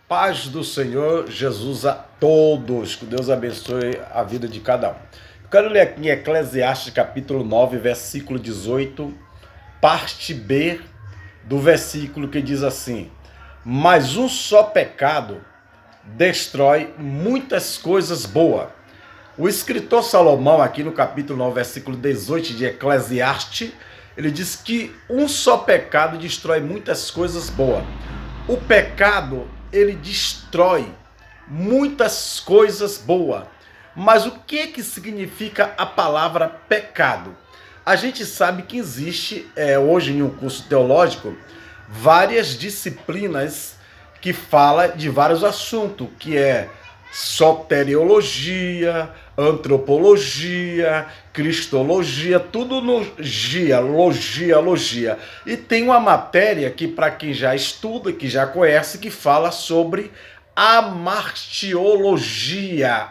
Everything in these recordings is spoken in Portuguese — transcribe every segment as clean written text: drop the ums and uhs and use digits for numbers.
Paz do Senhor Jesus a todos. Que Deus abençoe a vida de cada um. Eu quero ler aqui em Eclesiastes capítulo 9, versículo 18, parte B do versículo que diz assim: mas um só pecado destrói muitas coisas boas. O escritor Salomão, aqui no capítulo 9, versículo 18 de Eclesiastes, ele diz que um só pecado destrói muitas coisas boas. O pecado, ele destrói muitas coisas boas. Mas o que significa a palavra pecado? A gente sabe que existe, hoje em um curso teológico, várias disciplinas que falam de vários assuntos, que é soteriologia, antropologia, cristologia, tudo no logia. E tem uma matéria que, para quem já estuda, que já conhece, que fala sobre amartiologia.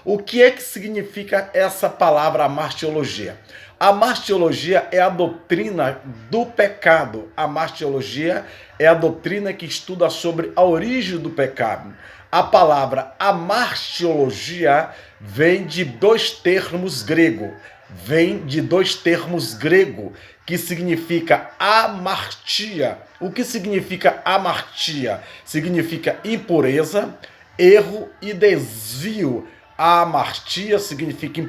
O que é que significa essa palavra amartiologia? A martiologia é a doutrina do pecado. A martiologia é a doutrina que estuda sobre a origem do pecado. A palavra amartiologia vem de dois termos grego. Que significa amartia. O que significa amartia? Significa impureza, erro e desvio. A amartia significa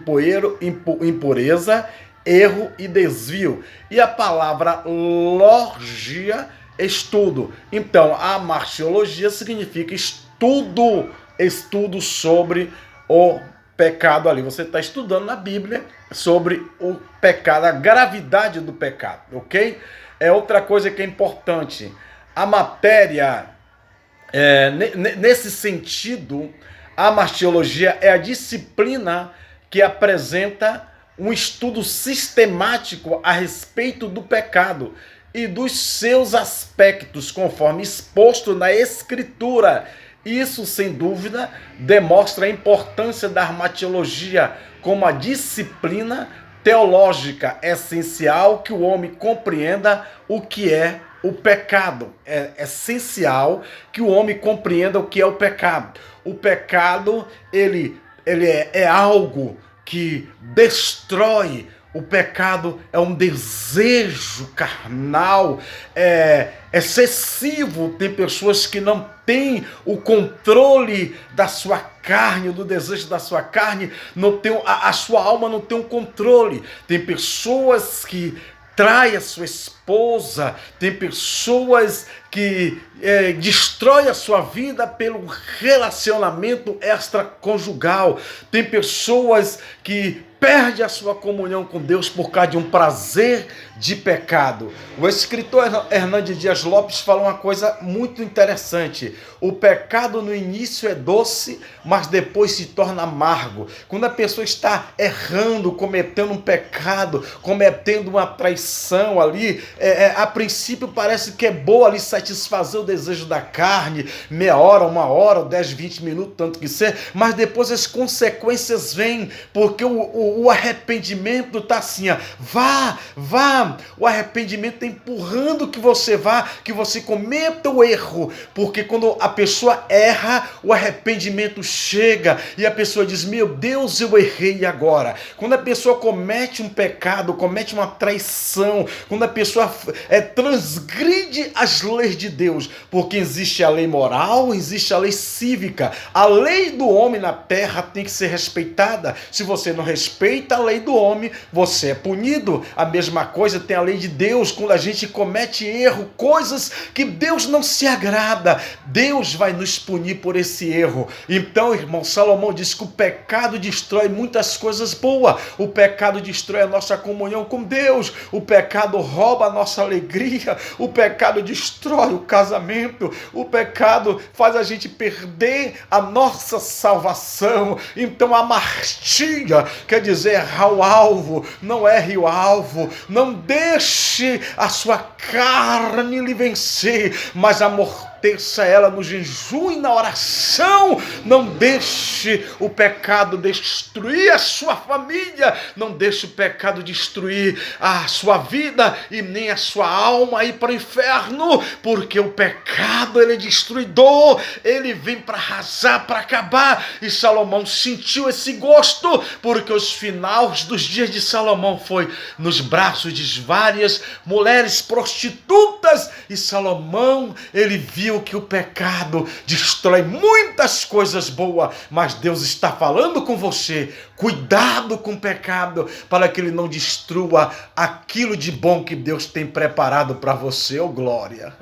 impureza, erro e desvio. E a palavra logia, estudo. Então, a amartiologia significa estudo sobre o pecado ali. Você está estudando na Bíblia sobre o pecado, a gravidade do pecado, ok? É outra coisa que é importante. A matéria, nesse sentido, a martiologia é a disciplina que apresenta um estudo sistemático a respeito do pecado e dos seus aspectos, conforme exposto na Escritura. Isso, sem dúvida, demonstra a importância da martiologia como a disciplina teológica essencial que o homem compreenda o que é o pecado. É essencial que o homem compreenda o que é o pecado. O pecado, ele é algo que destrói. O pecado é um desejo carnal, excessivo. Tem pessoas que não têm o controle da sua carne, do desejo da sua carne, não tem, a sua alma não tem um controle. Tem pessoas que traem a sua esposa, tem pessoas que destrói a sua vida pelo relacionamento extraconjugal. Tem pessoas que perdem a sua comunhão com Deus por causa de um prazer de pecado. O escritor Hernandes Dias Lopes fala uma coisa muito interessante. O pecado no início é doce, mas depois se torna amargo. Quando a pessoa está errando, cometendo um pecado, cometendo uma traição ali, a princípio parece que é boa ali satisfazer o desejo da carne, meia hora, 1 hora, 10, 20 minutos, tanto que seja, mas depois as consequências vêm, porque o arrependimento está assim, ó, vá, o arrependimento está empurrando que você vá, que você cometa o erro, porque quando a pessoa erra, o arrependimento chega e a pessoa diz, meu Deus, eu errei agora. Quando a pessoa comete um pecado, comete uma traição, quando a pessoa transgride as leis de Deus, porque existe a lei moral, existe a lei cívica. A lei do homem na terra tem que ser respeitada. Se você não respeita a lei do homem, você é punido. A mesma coisa tem a lei de Deus. Quando a gente comete erro, coisas que Deus não se agrada, Deus vai nos punir por esse erro. Então, irmão, Salomão diz que o pecado destrói muitas coisas boas. O pecado destrói a nossa comunhão com Deus. O pecado rouba a nossa alegria. O pecado destrói o casamento. O pecado faz a gente perder a nossa salvação. Então, a martia quer dizer errar o alvo. Não erre o alvo. Não deixe a sua carne lhe vencer, mas fortaleça ela no jejum e na oração. Não deixe o pecado destruir a sua família, não deixe o pecado destruir a sua vida e nem a sua alma ir para o inferno, porque o pecado, ele é destruidor, ele vem para arrasar, para acabar. E Salomão sentiu esse gosto, porque os finais dos dias de Salomão foi nos braços de várias mulheres prostitutas, e Salomão, ele viu que o pecado destrói muitas coisas boas, mas Deus está falando com você, cuidado com o pecado, para que ele não destrua aquilo de bom que Deus tem preparado para você, glória.